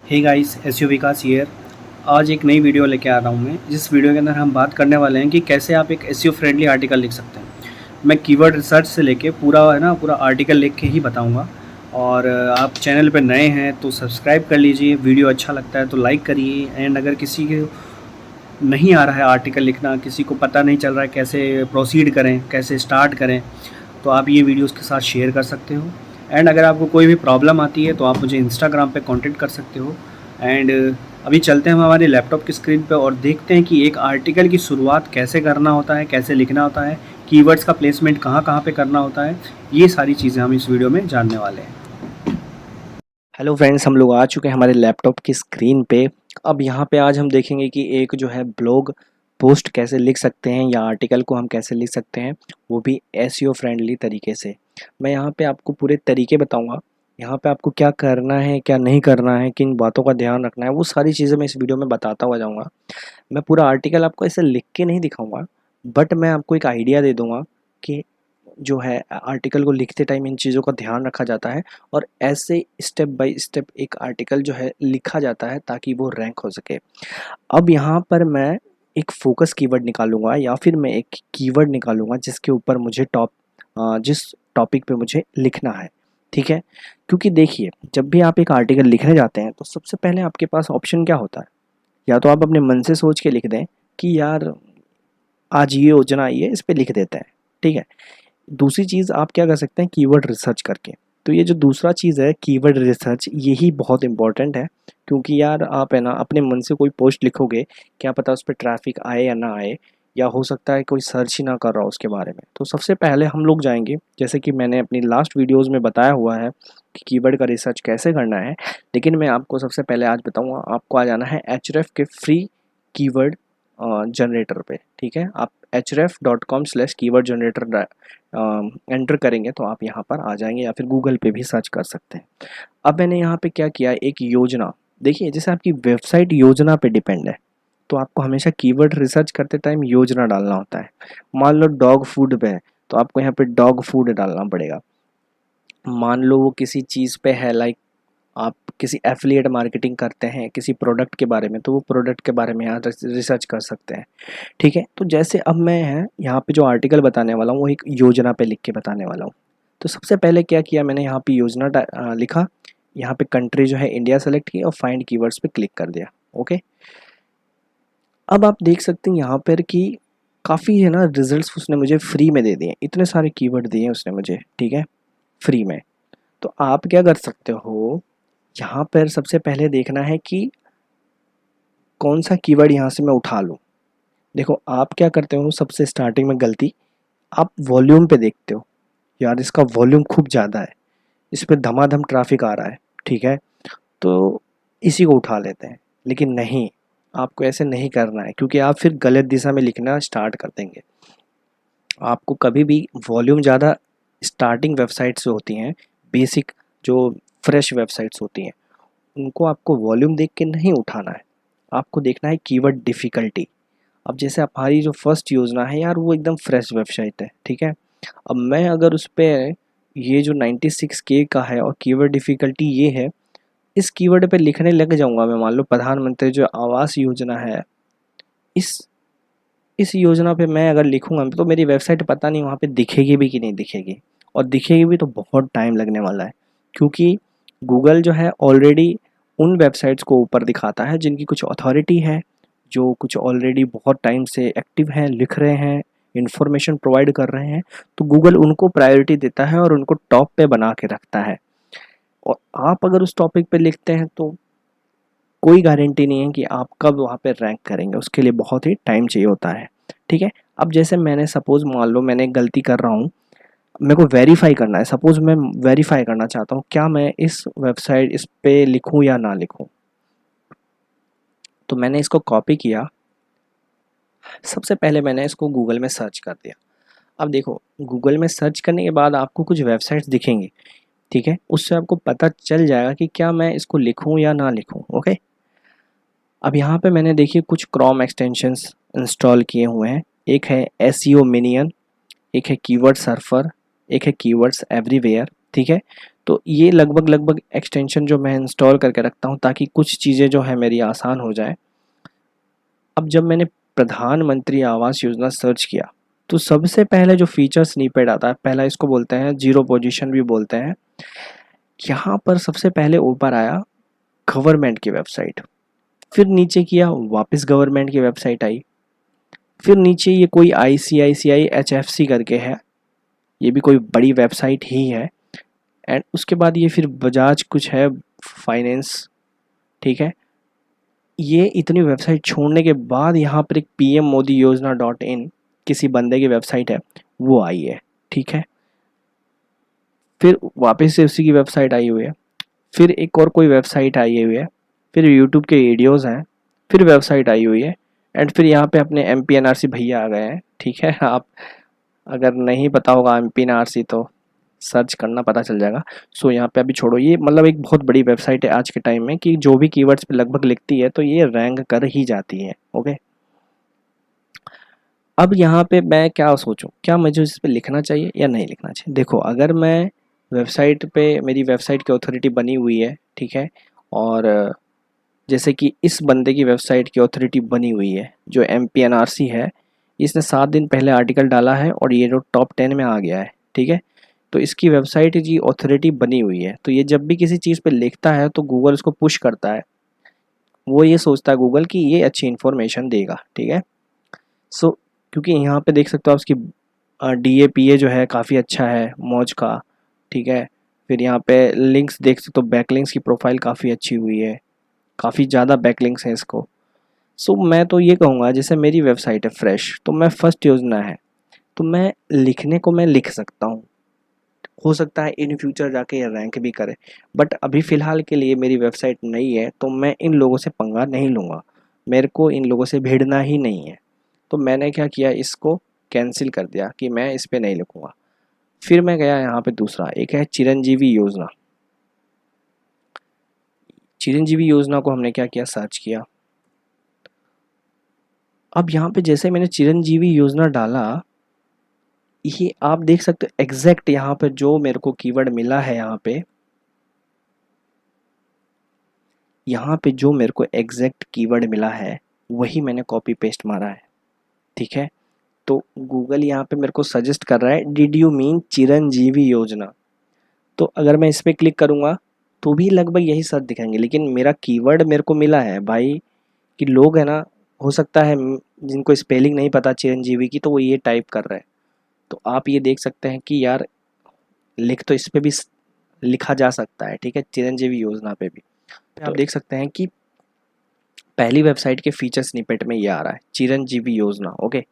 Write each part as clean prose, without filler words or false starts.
Hey guys, SEO Vikas here. आज एक नई वीडियो लेके आ रहा हूँ मैं। जिस वीडियो के अंदर हम बात करने वाले हैं कि कैसे आप एक एसईओ फ्रेंडली आर्टिकल लिख सकते हैं। मैं कीवर्ड रिसर्च से लेके पूरा आर्टिकल लिख के ही बताऊँगा। और आप चैनल पे नए हैं तो सब्सक्राइब कर लीजिए, वीडियो अच्छा लगता है तो लाइक करिए। एंड अगर किसी के नहीं आ रहा है आर्टिकल लिखना, किसी को पता नहीं चल रहा है कैसे प्रोसीड करें, कैसे स्टार्ट करें, तो आप ये वीडियो उसके साथ शेयर कर सकते हो। एंड अगर आपको कोई भी प्रॉब्लम आती है तो आप मुझे इंस्टाग्राम पे कांटेक्ट कर सकते हो। एंड अभी चलते हैं हम हमारे लैपटॉप की स्क्रीन पे और देखते हैं कि एक आर्टिकल की शुरुआत कैसे करना होता है, कैसे लिखना होता है, कीवर्ड्स का प्लेसमेंट कहाँ कहाँ पे करना होता है। ये सारी चीज़ें हम इस वीडियो में जानने वाले हैं। हेलो फ्रेंड्स, हम लोग आ चुके हैं हमारे लैपटॉप की स्क्रीन पे। अब यहाँ पे आज हम देखेंगे कि एक जो है ब्लॉग पोस्ट कैसे लिख सकते हैं या आर्टिकल को हम कैसे लिख सकते हैं, वो भी एसईओ फ्रेंडली तरीके से। मैं यहाँ पे आपको पूरे तरीके बताऊँगा। यहाँ पे आपको क्या करना है, क्या नहीं करना है, किन बातों का ध्यान रखना है, वो सारी चीज़ें मैं इस वीडियो में बताता हुआ जाऊँगा। मैं पूरा आर्टिकल आपको ऐसे लिख के नहीं दिखाऊँगा, बट मैं आपको एक आइडिया दे दूँगा कि जो है आर्टिकल को लिखते टाइम इन चीज़ों का ध्यान रखा जाता है और ऐसे स्टेप बाय स्टेप एक आर्टिकल जो है लिखा जाता है ताकि वो रैंक हो सके। अब यहाँ पर मैं एक फोकस कीवर्ड निकालूंगा या फिर मैं एक कीवर्ड निकालूंगा जिसके ऊपर मुझे जिस टॉपिक पे मुझे लिखना है, ठीक है। क्योंकि देखिए, जब भी आप एक आर्टिकल लिखने जाते हैं तो सबसे पहले आपके पास ऑप्शन क्या होता है, या तो आप अपने मन से सोच के लिख दें कि यार आज ये योजना आई है, इस पे लिख देते हैं, ठीक है। दूसरी चीज़ आप क्या कर सकते हैं, कीवर्ड रिसर्च करके। तो ये जो दूसरा चीज़ है कीवर्ड रिसर्च, यही बहुत इंपॉर्टेंट है। क्योंकि यार आप है ना अपने मन से कोई पोस्ट लिखोगे, क्या पता उस पर ट्रैफिक आए या ना आए, या हो सकता है कोई सर्च ही ना कर रहा हो उसके बारे में। तो सबसे पहले हम लोग जाएंगे, जैसे कि मैंने अपनी लास्ट वीडियोज़ में बताया हुआ है कि कीवर्ड का रिसर्च कैसे करना है। लेकिन मैं आपको सबसे पहले आज बताऊँगा, आपको आ जाना है एचरेफ के फ्री कीवर्ड जनरेटर पे, ठीक है। आप href.com/कीवर्ड जनरेटर एंटर करेंगे तो आप यहाँ पर आ जाएंगे, या फिर गूगल पे भी सर्च कर सकते हैं। अब मैंने यहाँ पे क्या किया, एक योजना। देखिए, जैसे आपकी वेबसाइट योजना पे डिपेंड है, तो आपको हमेशा कीवर्ड रिसर्च करते टाइम योजना डालना होता है। मान लो डॉग फूड पे है तो आपको यहाँ पे डॉग फूड डालना पड़ेगा। मान लो वो किसी चीज़ पे है, लाइक आप किसी एफिलिएट मार्केटिंग करते हैं किसी प्रोडक्ट के बारे में, तो वो प्रोडक्ट के बारे में यहाँ रिसर्च कर सकते हैं, ठीक है। तो जैसे अब मैं है यहाँ पे जो आर्टिकल बताने वाला हूँ वो एक योजना पे लिख के बताने वाला हूँ। तो सबसे पहले क्या किया मैंने, यहाँ पे योजना लिखा, यहाँ पे कंट्री जो है इंडिया सेलेक्ट की और फाइंड कीवर्ड्स पे क्लिक कर दिया, ओके। अब आप देख सकते हैं यहाँ पर कि काफ़ी है ना रिजल्ट्स उसने मुझे फ्री में दे दिए, इतने सारे कीवर्ड दिए हैं उसने मुझे, ठीक है, फ्री में। तो आप क्या कर सकते हो, यहाँ पर सबसे पहले देखना है कि कौन सा कीवर्ड यहाँ से मैं उठा लूँ। देखो, आप क्या करते हो सबसे स्टार्टिंग में गलती, आप वॉल्यूम पे देखते हो, यार इसका वॉल्यूम खूब ज़्यादा है, इस पे धमाधम ट्रैफिक आ रहा है, ठीक है, तो इसी को उठा लेते हैं। लेकिन नहीं, आपको ऐसे नहीं करना है, क्योंकि आप फिर गलत दिशा में लिखना स्टार्ट कर देंगे। आपको कभी भी वॉल्यूम ज़्यादा स्टार्टिंग वेबसाइट्स जो होती हैं, बेसिक जो फ्रेश वेबसाइट्स होती हैं, उनको आपको वॉल्यूम देख के नहीं उठाना है, आपको देखना है कीवर्ड डिफ़िकल्टी। अब जैसे हमारी जो फर्स्ट योजना है यार, वो एकदम फ्रेश वेबसाइट है, ठीक है। अब मैं अगर उस पे ये जो 96K का है और कीवर्ड डिफ़िकल्टी ये है, इस कीवर्ड पे लिखने लग जाऊंगा मैं, मान लो प्रधानमंत्री जो आवास योजना है, इस इस योजना पे मैं अगर लिखूंगा तो मेरी वेबसाइट पता नहीं वहाँ पे दिखेगी भी कि नहीं दिखेगी, और दिखेगी भी तो बहुत टाइम लगने वाला है। क्योंकि गूगल जो है ऑलरेडी उन वेबसाइट्स को ऊपर दिखाता है जिनकी कुछ अथॉरिटी है, जो कुछ ऑलरेडी बहुत टाइम से एक्टिव हैं, लिख रहे हैं, इंफॉर्मेशन प्रोवाइड कर रहे हैं, तो गूगल उनको प्रायोरिटी देता है और उनको टॉप पे बना के रखता है। और आप अगर उस टॉपिक पे लिखते हैं तो कोई गारंटी नहीं है कि आप कब वहाँ पे रैंक करेंगे, उसके लिए बहुत ही टाइम चाहिए होता है, ठीक है। अब जैसे मैंने सपोज़ मान लो मैंने गलती कर रहा हूँ, मेरे को वेरीफाई करना है, सपोज़ मैं वेरीफाई करना चाहता हूँ क्या मैं इस वेबसाइट इस पे लिखूँ या ना लिखूँ। तो मैंने इसको कॉपी किया, सबसे पहले मैंने इसको गूगल में सर्च कर दिया। अब देखो, गूगल में सर्च करने के बाद आपको कुछ वेबसाइट्स दिखेंगी, ठीक है, उससे आपको पता चल जाएगा कि क्या मैं इसको लिखूँ या ना लिखूँ, ओके। अब यहाँ पे मैंने देखिए कुछ क्रोम एक्सटेंशंस इंस्टॉल किए हुए हैं। एक है एसईओ मिनियन, एक है कीवर्ड सर्फर, एक है कीवर्ड्स एवरीवेयर, ठीक है। तो ये लगभग एक्सटेंशन जो मैं इंस्टॉल करके रखता हूँ ताकि कुछ चीज़ें जो है मेरी आसान हो जाए। अब जब मैंने प्रधानमंत्री आवास योजना सर्च किया तो सबसे पहले जो फीचर स्निपेट आता है, पहला इसको बोलते हैं जीरो पोजीशन भी बोलते हैं। यहाँ पर सबसे पहले ऊपर आया गवर्नमेंट की वेबसाइट, फिर नीचे किया वापस गवर्नमेंट की वेबसाइट आई, फिर नीचे ये कोई ICICI HFC करके है, ये भी कोई बड़ी वेबसाइट ही है। एंड उसके बाद ये फिर बजाज कुछ है फाइनेंस, ठीक है। ये इतनी वेबसाइट छोड़ने के बाद यहाँ पर एक PM मोदी योजना .in किसी बंदे की वेबसाइट है, वो आई है, ठीक है। फिर वापस से उसी की वेबसाइट आई हुई है, फिर एक और कोई वेबसाइट आई हुई है, फिर यूट्यूब के वीडियोज़ हैं, फिर वेबसाइट आई हुई है। एंड फिर यहाँ पे अपने MPNRC भैया आ गए हैं, ठीक है। आप अगर नहीं पता होगा MPNRC तो सर्च करना, पता चल जाएगा। सो यहाँ पे अभी छोड़ो, ये मतलब एक बहुत बड़ी वेबसाइट है आज के टाइम में कि जो भी कीवर्ड्स पे लगभग लिखती है तो ये रैंक कर ही जाती है, ओके। अब यहाँ पे मैं क्या सोचूं, क्या मुझे इस पे लिखना चाहिए या नहीं लिखना चाहिए। देखो, अगर मैं वेबसाइट पे, मेरी वेबसाइट की अथॉरिटी बनी हुई है, ठीक है, और जैसे कि इस बंदे की वेबसाइट की अथॉरिटी बनी हुई है जो MPNRC है, इसने 7 दिन पहले आर्टिकल डाला है और ये जो टॉप 10 में आ गया है, ठीक है। तो इसकी वेबसाइट की अथॉरिटी बनी हुई है, तो ये जब भी किसी चीज़ पे लिखता है तो गूगल उसको पुश करता है। वो ये सोचता है गूगल कि ये अच्छी इन्फॉर्मेशन देगा, ठीक है। सो क्योंकि यहाँ पे देख सकते हो आप उसकी DAPA जो है काफ़ी अच्छा है मौज का, ठीक है। फिर यहाँ पे लिंक्स देख सकते हो, बैकलिंक्स की प्रोफाइल काफ़ी अच्छी हुई है, काफ़ी ज़्यादा बैकलिंक्स हैं इसको। सो मैं तो ये कहूँगा, जैसे मेरी वेबसाइट है फ्रेश, तो मैं फर्स्ट योजना है तो मैं लिखने को मैं लिख सकता हूँ, हो सकता है इन फ्यूचर जाके ये रैंक भी करे। बट अभी फ़िलहाल के लिए मेरी वेबसाइट नई है तो मैं इन लोगों से पंगा नहीं लूँगा, मेरे को इन लोगों से भिड़ना ही नहीं है। तो मैंने क्या किया, इसको कैंसिल कर दिया कि मैं इस पे नहीं लिखूँगा। फिर मैं गया यहाँ पे दूसरा, एक है चिरंजीवी योजना। चिरंजीवी योजना को हमने क्या किया, सर्च किया। अब यहाँ पे जैसे मैंने चिरंजीवी योजना डाला, ये आप देख सकते हो एग्जैक्ट यहाँ पे जो मेरे को कीवर्ड मिला है, यहाँ पे जो मेरे को एग्जैक्ट कीवर्ड मिला है वही मैंने कॉपी पेस्ट मारा है, ठीक है। तो गूगल यहाँ पे मेरे को सजेस्ट कर रहा है डिड यू मीन चिरंजीवी योजना। तो अगर मैं इस पर क्लिक करूँगा तो भी लगभग यही सर्च दिखाएंगे, लेकिन मेरा कीवर्ड मेरे को मिला है भाई, कि लोग है ना, हो सकता है जिनको स्पेलिंग नहीं पता चिरंजीवी की तो वो ये टाइप कर रहे हैं। तो आप ये देख सकते हैं कि यार लिख तो इस पे भी लिखा जा सकता है, ठीक है, चिरंजीवी योजना पे भी। तो आप देख सकते हैं कि पहली वेबसाइट के फीचर स्निपेट में ये आ रहा है चिरंजीवी योजना, ओके।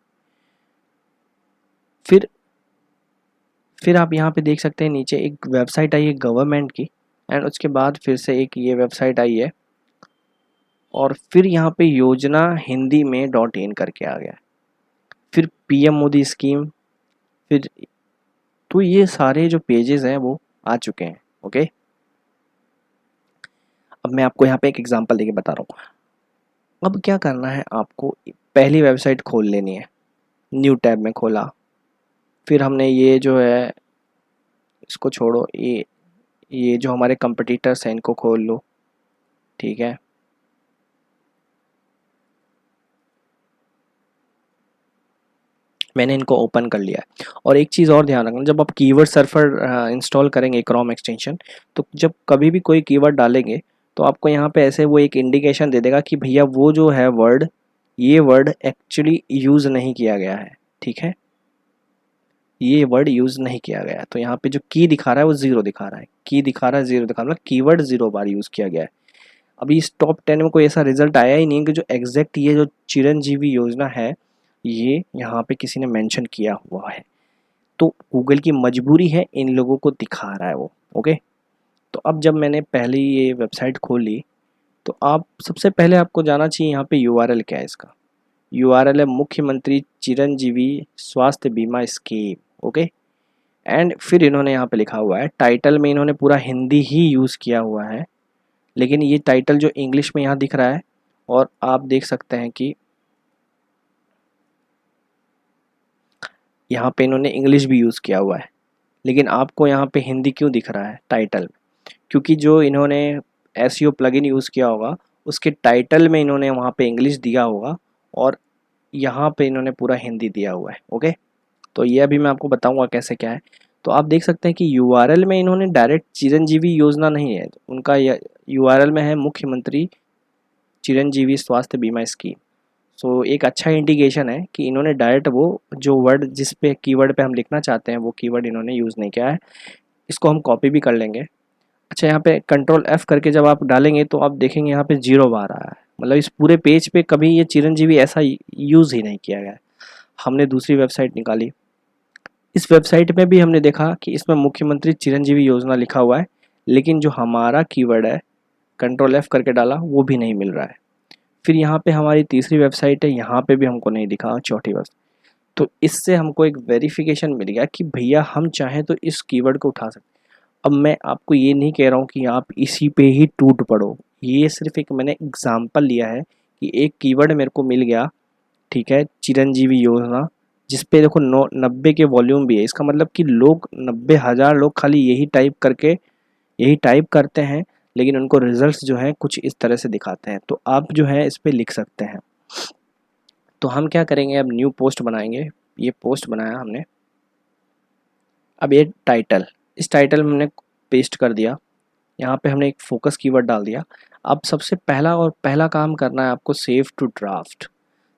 फिर आप यहाँ पे देख सकते हैं नीचे एक वेबसाइट आई है गवर्नमेंट की, एंड उसके बाद फिर से एक ये वेबसाइट आई है, और फिर यहाँ पे योजना हिंदी में .in करके आ गया। फिर PM मोदी स्कीम, फिर तो ये सारे जो पेजेस हैं वो आ चुके हैं, ओके। अब मैं आपको यहाँ पे एक एग्जांपल देके बता रहा हूँ। अब क्या करना है आपको, पहली वेबसाइट खोल लेनी है, न्यू टैब में खोला, फिर हमने ये जो है इसको छोड़ो, ये जो हमारे कंपटीटर्स हैं इनको खोल लो, ठीक है। मैंने इनको ओपन कर लिया है। और एक चीज़ और ध्यान रखना, जब आप कीवर्ड सर्फर इंस्टॉल करेंगे क्रोम एक्सटेंशन, तो जब कभी भी कोई कीवर्ड डालेंगे तो आपको यहाँ पे ऐसे वो एक इंडिकेशन दे देगा कि भैया वो जो है वर्ड, ये वर्ड एक्चुअली यूज़ नहीं किया गया है, ठीक है, ये वर्ड यूज़ नहीं किया गया है। तो यहाँ पे जो की दिखा रहा है वो 0 दिखा रहा है, की दिखा रहा है 0 दिखा रहा है, मतलब कीवर्ड 0 बार यूज़ किया गया है। अभी इस टॉप 10 में कोई ऐसा रिजल्ट आया ही नहीं कि जो एग्जैक्ट ये जो चिरंजीवी योजना है ये यहाँ पे किसी ने मेंशन किया हुआ है। तो गूगल की मजबूरी है, इन लोगों को दिखा रहा है वो, ओके। तो अब जब मैंने पहले ये वेबसाइट खोली तो आप सबसे पहले आपको जाना चाहिए यहाँ पे URL क्या है इसका। URL है मुख्यमंत्री चिरंजीवी स्वास्थ्य बीमा स्कीम, ओके। एंड फिर इन्होंने यहाँ पे लिखा हुआ है, टाइटल में इन्होंने पूरा हिंदी ही यूज़ किया हुआ है, लेकिन ये टाइटल जो इंग्लिश में यहाँ दिख रहा है, और आप देख सकते हैं कि यहाँ पे इन्होंने इंग्लिश भी यूज़ किया हुआ है, लेकिन आपको यहाँ पे हिंदी क्यों दिख रहा है टाइटल में? क्योंकि जो इन्होंने एसईओ प्लगइन यूज़ किया होगा उसके टाइटल में इन्होंने वहाँ पे इंग्लिश दिया होगा और यहाँ पे इन्होंने पूरा हिंदी दिया हुआ है। ओके, तो ये अभी मैं आपको बताऊंगा कैसे क्या है। तो आप देख सकते हैं कि यूआरएल में इन्होंने डायरेक्ट चिरंजीवी योजना नहीं है, उनका यूआरएल में है मुख्यमंत्री चिरंजीवी स्वास्थ्य बीमा स्कीम। सो एक अच्छा इंडिकेशन है कि इन्होंने डायरेक्ट वो जो वर्ड जिस पे कीवर्ड पे हम लिखना चाहते हैं वो कीवर्ड इन्होंने यूज़ नहीं किया है। इसको हम कॉपी भी कर लेंगे। अच्छा, यहाँ पे कंट्रोल एफ करके जब आप डालेंगे तो आप देखेंगे यहाँ पे 0 बार आया है, मतलब इस पूरे पेज पे कभी ये चिरंजीवी ऐसा यूज़ ही नहीं किया गया है। हमने दूसरी वेबसाइट निकाली, इस वेबसाइट में भी हमने देखा कि इसमें मुख्यमंत्री चिरंजीवी योजना लिखा हुआ है, लेकिन जो हमारा कीवर्ड है कंट्रोल एफ करके डाला वो भी नहीं मिल रहा है। फिर यहाँ पे हमारी तीसरी वेबसाइट है, यहाँ पे भी हमको नहीं दिखा, चौथी वेबसाइट। तो इससे हमको एक वेरिफिकेशन मिल गया कि भैया हम चाहें तो इस कीवर्ड को उठा सकते। अब मैं आपको ये नहीं कह रहा हूँ कि आप इसी पे ही टूट पड़ो, ये सिर्फ एक मैंने एग्जाम्पल लिया है कि एक कीवर्ड मेरे को मिल गया, ठीक है, चिरंजीवी योजना, जिस पे देखो 90 के वॉल्यूम भी है। इसका मतलब कि लोग 90,000 लोग खाली यही टाइप करते हैं, लेकिन उनको रिजल्ट्स जो हैं कुछ इस तरह से दिखाते हैं। तो आप जो है इस पे लिख सकते हैं। तो हम क्या करेंगे, अब न्यू पोस्ट बनाएंगे। ये पोस्ट बनाया हमने। अब ये टाइटल, इस टाइटल में हमने पेस्ट कर दिया, यहाँ पे हमने एक फोकस कीवर्ड डाल दिया। अब सबसे पहला काम करना है आपको सेव टू ड्राफ्ट।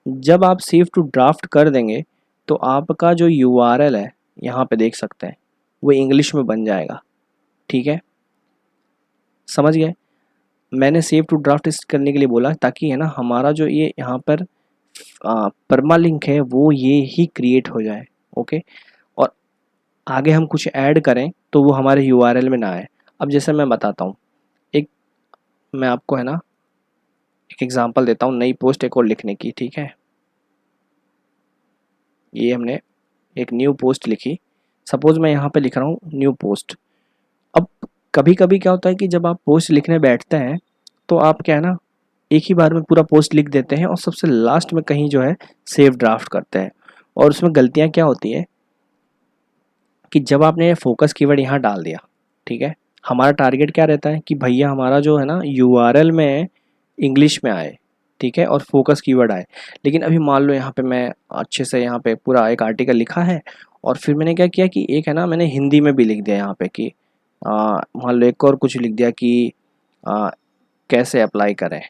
जब आप सेव टू ड्राफ्ट कर देंगे तो आपका जो यूआरएल है यहाँ पे देख सकते हैं वो इंग्लिश में बन जाएगा। ठीक है, समझ गए? मैंने सेव टू ड्राफ्ट इस करने के लिए बोला ताकि है ना हमारा जो ये यहाँ पर परमा लिंक है वो ये ही क्रिएट हो जाए। ओके, और आगे हम कुछ ऐड करें तो वो हमारे यूआरएल में ना आए। अब जैसे मैं बताता हूँ, एक मैं आपको है ना एक एग्जांपल देता हूँ नई पोस्ट एक और लिखने की। ठीक है, ये हमने एक न्यू पोस्ट लिखी। सपोज मैं यहाँ पे लिख रहा हूँ न्यू पोस्ट। अब कभी कभी क्या होता है कि जब आप पोस्ट लिखने बैठते हैं तो आप क्या है ना एक ही बार में पूरा पोस्ट लिख देते हैं और सबसे लास्ट में कहीं जो है सेव ड्राफ्ट करते हैं। और उसमें गलतियाँ क्या होती है कि जब आपने फोकस कीवर्ड यहाँ डाल दिया, ठीक है, हमारा टारगेट क्या रहता है कि भैया हमारा जो है ना यूआरएल में इंग्लिश में आए, ठीक है, और फोकस कीवर्ड आए। लेकिन अभी मान लो यहाँ पे मैं अच्छे से यहाँ पे पूरा एक आर्टिकल लिखा है और फिर मैंने क्या किया कि एक है ना मैंने हिंदी में भी लिख दिया यहाँ पे कि मान लो एक और कुछ लिख दिया कि आ, कैसे अप्लाई करें।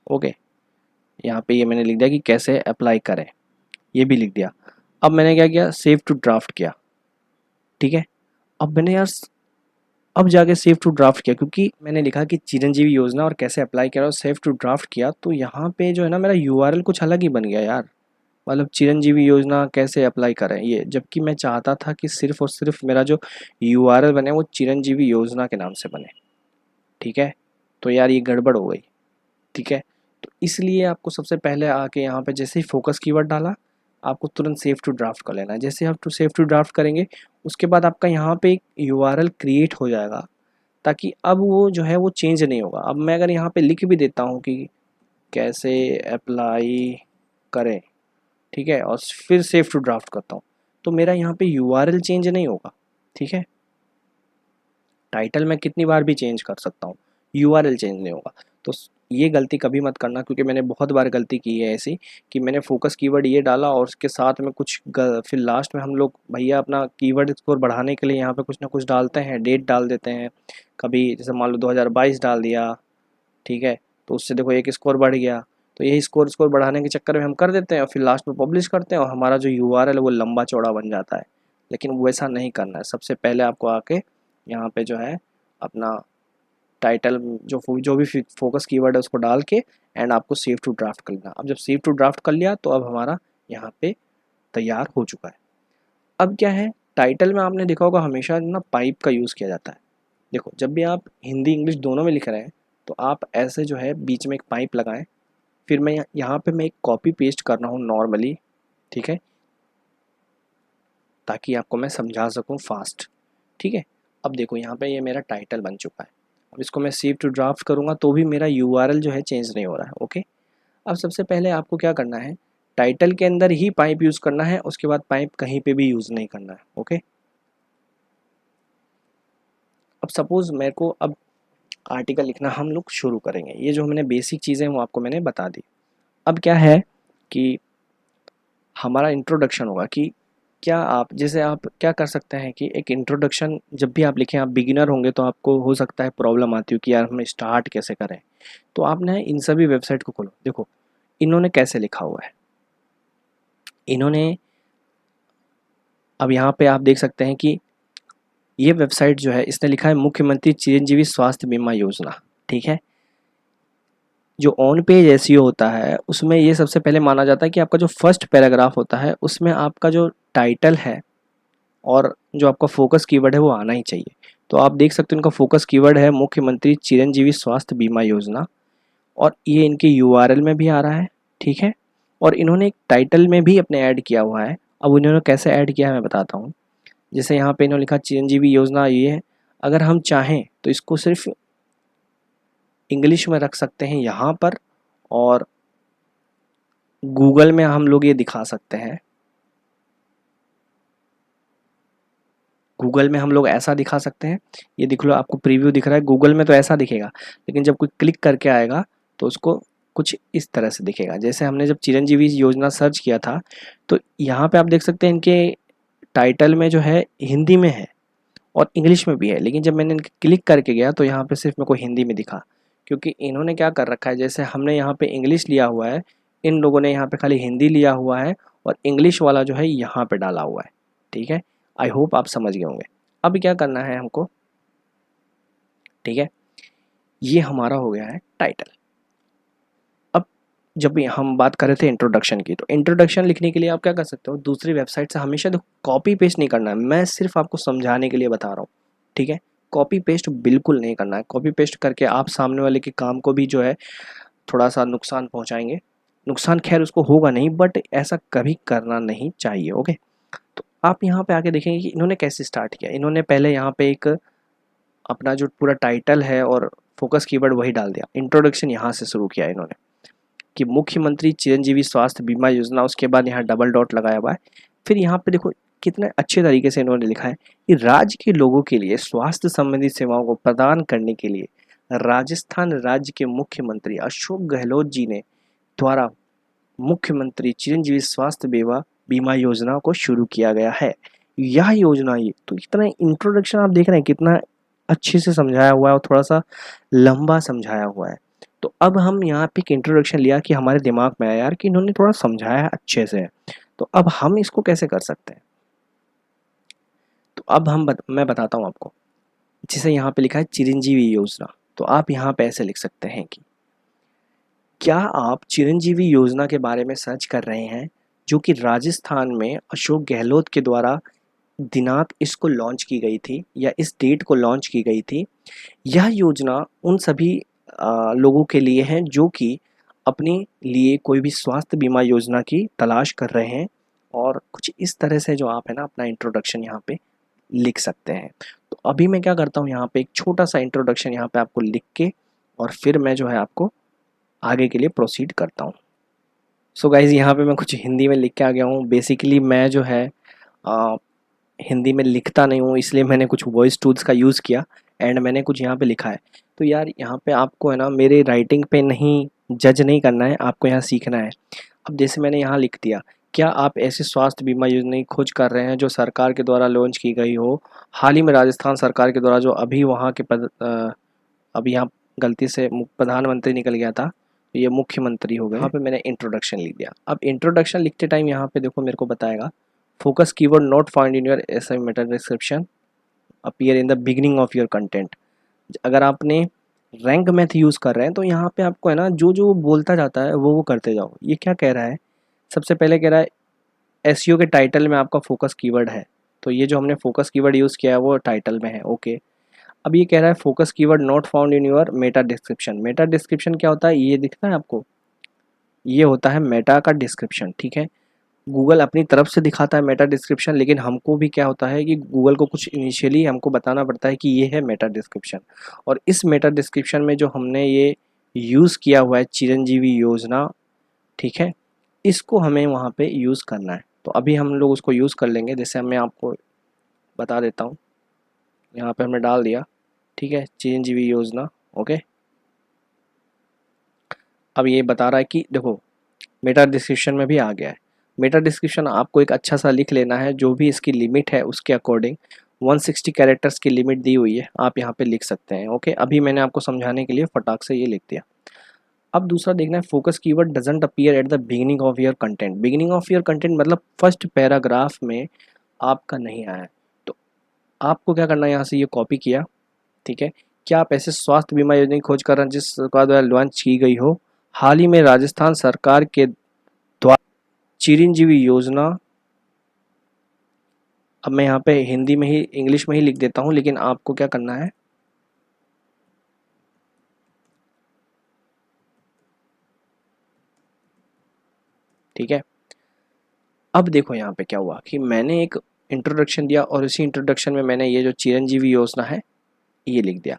ओके, यहाँ पे ये मैंने लिख दिया कि कैसे अप्लाई करें, ये भी लिख दिया। अब मैंने क्या किया, सेव टू ड्राफ्ट किया। ठीक है, अब मैंने यार अब जाके सेव टू ड्राफ्ट किया क्योंकि मैंने लिखा कि चिरंजीवी योजना और कैसे अप्लाई करा और सेव टू ड्राफ्ट किया तो यहाँ पे जो है ना मेरा यूआरएल कुछ अलग ही बन गया यार। मतलब चिरंजीवी योजना कैसे अप्लाई करें ये, जबकि मैं चाहता था कि सिर्फ और सिर्फ मेरा जो यूआरएल बने वो चिरंजीवी योजना के नाम से बने। ठीक है, तो यार ये गड़बड़ हो गई। ठीक है, तो इसलिए आपको सबसे पहले आके यहाँ पे जैसे ही फोकस कीवर्ड डाला आपको तुरंत सेव टू ड्राफ्ट कर लेना है। जैसे आप टू सेव टू ड्राफ्ट करेंगे उसके बाद आपका यहाँ पे एक यूआरएल क्रिएट हो जाएगा ताकि अब वो जो है वो चेंज नहीं होगा। अब मैं अगर यहाँ पे लिख भी देता हूँ कि कैसे अप्लाई करें, ठीक है, और फिर सेव टू ड्राफ्ट करता हूँ तो मेरा यहाँ पे यूआरएल चेंज नहीं होगा। ठीक है, टाइटल मैं कितनी बार भी चेंज कर सकता हूँ, यूआरएल चेंज नहीं होगा। तो ये गलती कभी मत करना क्योंकि मैंने बहुत बार गलती की है ऐसी कि मैंने फोकस कीवर्ड ये डाला और उसके साथ में कुछ फिर लास्ट में हम लोग भैया अपना कीवर्ड स्कोर बढ़ाने के लिए यहाँ पे कुछ ना कुछ डालते हैं, डेट डाल देते हैं कभी, जैसे मान लो 2022 डाल दिया। ठीक है, तो उससे देखो एक स्कोर बढ़ गया। तो यही स्कोर बढ़ाने के चक्कर में हम कर देते हैं और फिर लास्ट में पब्लिश करते हैं और हमारा जो यूआरएल है वो लंबा चौड़ा बन जाता है। लेकिन वैसा नहीं करना है। सबसे पहले आपको आके यहाँ पे जो है अपना टाइटल जो भी फोकस कीवर्ड है उसको डाल के एंड आपको सेव टू ड्राफ्ट कर लेना। अब जब सेव टू ड्राफ्ट कर लिया तो अब हमारा यहाँ पे तैयार हो चुका है। अब क्या है, टाइटल में आपने देखा होगा हमेशा ना पाइप का यूज़ किया जाता है। देखो जब भी आप हिंदी इंग्लिश दोनों में लिख रहे हैं तो आप ऐसे जो है बीच में एक पाइप लगाएं। फिर मैं यहाँ पे मैं एक कॉपी पेस्ट कर रहा हूँ नॉर्मली, ठीक है, ताकि आपको मैं समझा सकूँ फास्ट। ठीक है, अब देखो यहाँ पे ये मेरा टाइटल बन चुका है। अब इसको मैं सेव टू ड्राफ्ट करूँगा तो भी मेरा यूआरएल जो है चेंज नहीं हो रहा है। ओके, अब सबसे पहले आपको क्या करना है, टाइटल के अंदर ही पाइप यूज़ करना है, उसके बाद पाइप कहीं पे भी यूज़ नहीं करना है। ओके, अब सपोज मेरे को अब आर्टिकल लिखना हम लोग शुरू करेंगे। ये जो मैंने बेसिक चीज़ें वो आपको मैंने बता दी। अब क्या है कि हमारा इंट्रोडक्शन होगा कि क्या आप, जैसे आप क्या कर सकते हैं कि एक इंट्रोडक्शन जब भी आप लिखें, आप बिगिनर होंगे तो आपको हो सकता है प्रॉब्लम आती हो कि यार हमें स्टार्ट कैसे करें। तो आपने इन सभी वेबसाइट को खोलो, देखो इन्होंने कैसे लिखा हुआ है। इन्होंने अब यहाँ पे आप देख सकते हैं कि ये वेबसाइट जो है इसने लिखा है मुख्यमंत्री चिरंजीवी स्वास्थ्य बीमा योजना। ठीक है, जो ऑन पेज एसईओ होता है उसमें ये सबसे पहले माना जाता है कि आपका जो फर्स्ट पैराग्राफ होता है उसमें आपका जो टाइटल है और जो आपका फोकस कीवर्ड है वो आना ही चाहिए। तो आप देख सकते हो इनका फोकस कीवर्ड है मुख्यमंत्री चिरंजीवी स्वास्थ्य बीमा योजना, और ये इनके यूआरएल में भी आ रहा है। ठीक है, और इन्होंने एक टाइटल में भी अपने ऐड किया हुआ है। अब इन्होंने कैसे ऐड किया है मैं बताता हूँ। जैसे यहाँ पे इन्होंने लिखा चिरंजीवी योजना, ये है। अगर हम चाहें तो इसको सिर्फ इंग्लिश में रख सकते हैं यहाँ पर, और गूगल में हम लोग ये दिखा सकते हैं। गूगल में हम लोग ऐसा दिखा सकते हैं, ये देख लो आपको प्रीव्यू दिख रहा है। गूगल में तो ऐसा दिखेगा, लेकिन जब कोई क्लिक करके आएगा तो उसको कुछ इस तरह से दिखेगा। जैसे हमने जब चिरंजीवी योजना सर्च किया था तो यहाँ पे आप देख सकते हैं इनके टाइटल में जो है हिंदी में है और इंग्लिश में भी है, लेकिन जब मैंने इनके क्लिक करके गया तो यहाँ पे सिर्फ मेरे को हिंदी में दिखा, क्योंकि इन्होंने क्या कर रखा है, जैसे हमने यहाँ पे इंग्लिश लिया हुआ है, इन लोगों ने यहाँ पे खाली हिंदी लिया हुआ है और इंग्लिश वाला जो है यहाँ पे डाला हुआ है। ठीक है, आई होप आप समझ गए होंगे। अब क्या करना है हमको, ठीक है, ये हमारा हो गया है टाइटल। अब जब भी हम बात कर रहे थे इंट्रोडक्शन की, तो इंट्रोडक्शन लिखने के लिए आप क्या कर सकते हो, दूसरी वेबसाइट से हमेशा देखो कॉपी पेस्ट नहीं करना है, मैं सिर्फ आपको समझाने के लिए बता रहा हूँ। ठीक है, कॉपी पेस्ट बिल्कुल नहीं करना है। कॉपी पेस्ट करके आप सामने वाले के काम को भी जो है थोड़ा सा नुकसान पहुंचाएंगे। नुकसान खैर उसको होगा नहीं, बट ऐसा कभी करना नहीं चाहिए। ओके, तो आप यहाँ पे आके देखेंगे कि इन्होंने कैसे स्टार्ट किया। इन्होंने पहले यहाँ पे एक अपना जो पूरा टाइटल है और फोकस कीवर्ड वही डाल दिया। इंट्रोडक्शन यहाँ से शुरू किया इन्होंने कि मुख्यमंत्री चिरंजीवी स्वास्थ्य बीमा योजना, उसके बाद यहाँ डबल डॉट लगाया हुआ है। फिर यहाँ पे देखो कितने अच्छे तरीके से इन्होंने लिखा है कि राज्य के लोगों के लिए स्वास्थ्य संबंधी सेवाओं को प्रदान करने के लिए राजस्थान राज्य के मुख्यमंत्री अशोक गहलोत जी ने द्वारा मुख्यमंत्री चिरंजीवी स्वास्थ्य बीमा योजना को शुरू किया गया है। यह योजना, ये तो इतना इंट्रोडक्शन आप देख रहे हैं कितना अच्छे से समझाया हुआ है और थोड़ा सा लंबा समझाया हुआ है। तो अब हम यहाँ पे एक इंट्रोडक्शन लिया कि हमारे दिमाग में आया यार कि इन्होंने थोड़ा समझाया है अच्छे से, तो अब हम इसको कैसे कर सकते हैं। तो अब मैं बताता हूँ आपको। जैसे यहाँ पे लिखा है चिरंजीवी योजना, तो आप यहाँ पे ऐसे लिख सकते हैं कि क्या आप चिरंजीवी योजना के बारे में सर्च कर रहे हैं, जो कि राजस्थान में अशोक गहलोत के द्वारा दिनांक इसको लॉन्च की गई थी या इस डेट को लॉन्च की गई थी। यह योजना उन सभी लोगों के लिए है जो कि अपने लिए कोई भी स्वास्थ्य बीमा योजना की तलाश कर रहे हैं, और कुछ इस तरह से जो आप है ना अपना इंट्रोडक्शन यहाँ पे लिख सकते हैं। तो अभी मैं क्या करता हूँ, यहाँ पे एक छोटा सा इंट्रोडक्शन यहाँ पे आपको लिख के और फिर मैं जो है आपको आगे के लिए प्रोसीड करता हूँ। सो गाइज यहाँ पे मैं कुछ हिंदी में लिख के आ गया हूँ। बेसिकली मैं जो है हिंदी में लिखता नहीं हूँ, इसलिए मैंने कुछ वॉइस टूल्स का यूज़ किया एंड मैंने कुछ यहाँ पे लिखा है। तो यार यहाँ पे आपको है ना मेरे राइटिंग पे नहीं जज नहीं करना है, आपको यहाँ सीखना है। अब जैसे मैंने यहाँ लिख दिया, क्या आप ऐसे स्वास्थ्य बीमा योजना की खोज कर रहे हैं जो सरकार के द्वारा लॉन्च की गई हो, हाल ही में राजस्थान सरकार के द्वारा, जो अभी वहाँ के अभी यहाँ गलती से प्रधानमंत्री निकल गया था, तो ये मुख्यमंत्री हो गए। यहाँ पे मैंने इंट्रोडक्शन लिख दिया। अब इंट्रोडक्शन लिखते टाइम यहाँ पे देखो मेरे को बताएगा focus keyword not found in your SI Meta description appear in the beginning of your content. अगर आपने रैंक मैथ यूज़ कर रहे हैं तो यहाँ पे आपको है ना जो जो बोलता जाता है वो करते जाओ। ये क्या कह रहा है, सबसे पहले कह रहा है एसईओ के टाइटल में आपका फोकस कीवर्ड है, तो ये जो हमने फोकस कीवर्ड यूज़ किया है वो टाइटल में है। ओके, अब ये कह रहा है focus keyword not found in your Meta description. Meta description क्या होता है, ये दिखता है आपको, ये होता है मेटा का डिस्क्रिप्शन। ठीक है, गूगल अपनी तरफ से दिखाता है मेटा डिस्क्रिप्शन, लेकिन हमको भी क्या होता है कि गूगल को कुछ इनिशियली हमको बताना पड़ता है कि ये है मेटा डिस्क्रिप्शन। और इस मेटा डिस्क्रिप्शन में जो हमने ये यूज़ किया हुआ है चिरंजीवी योजना, ठीक है, इसको हमें वहाँ पे यूज़ करना है। तो अभी हम लोग उसको यूज़ कर लेंगे। जैसे मैं आपको बता देता हूँ, यहाँ पे हमने डाल दिया, ठीक है, चिरंजीवी योजना। ओके, अब ये बता रहा है कि देखो मेटा डिस्क्रिप्शन में भी आ गया है। मेटा डिस्क्रिप्शन आपको एक अच्छा सा लिख लेना है, जो भी इसकी लिमिट है उसके अकॉर्डिंग 160 कैरेक्टर्स की लिमिट दी हुई है, आप यहाँ पे लिख सकते हैं। ओके, अभी मैंने आपको समझाने के लिए फटाक से ये लिख दिया। अब दूसरा देखना है, focus keyword doesn't appear at the beginning of your content. Beginning of your content मतलब फर्स्ट पैराग्राफ में आपका नहीं आया है, तो आपको क्या करना है, यहाँ से ये कॉपी किया, ठीक है। क्या आप ऐसे स्वास्थ्य बीमा योजना की खोज कर रहे हैं जिस सरकार द्वारा लॉन्च की गई हो? हाल ही में राजस्थान सरकार के द्वारा चिरंजीवी योजना, अब मैं यहाँ पे हिंदी में ही इंग्लिश में ही लिख देता हूँ, लेकिन आपको क्या करना है, ठीक है। अब देखो यहाँ पे क्या हुआ कि मैंने एक इंट्रोडक्शन दिया और इसी इंट्रोडक्शन में मैंने ये जो चिरंजीवी योजना है ये लिख दिया।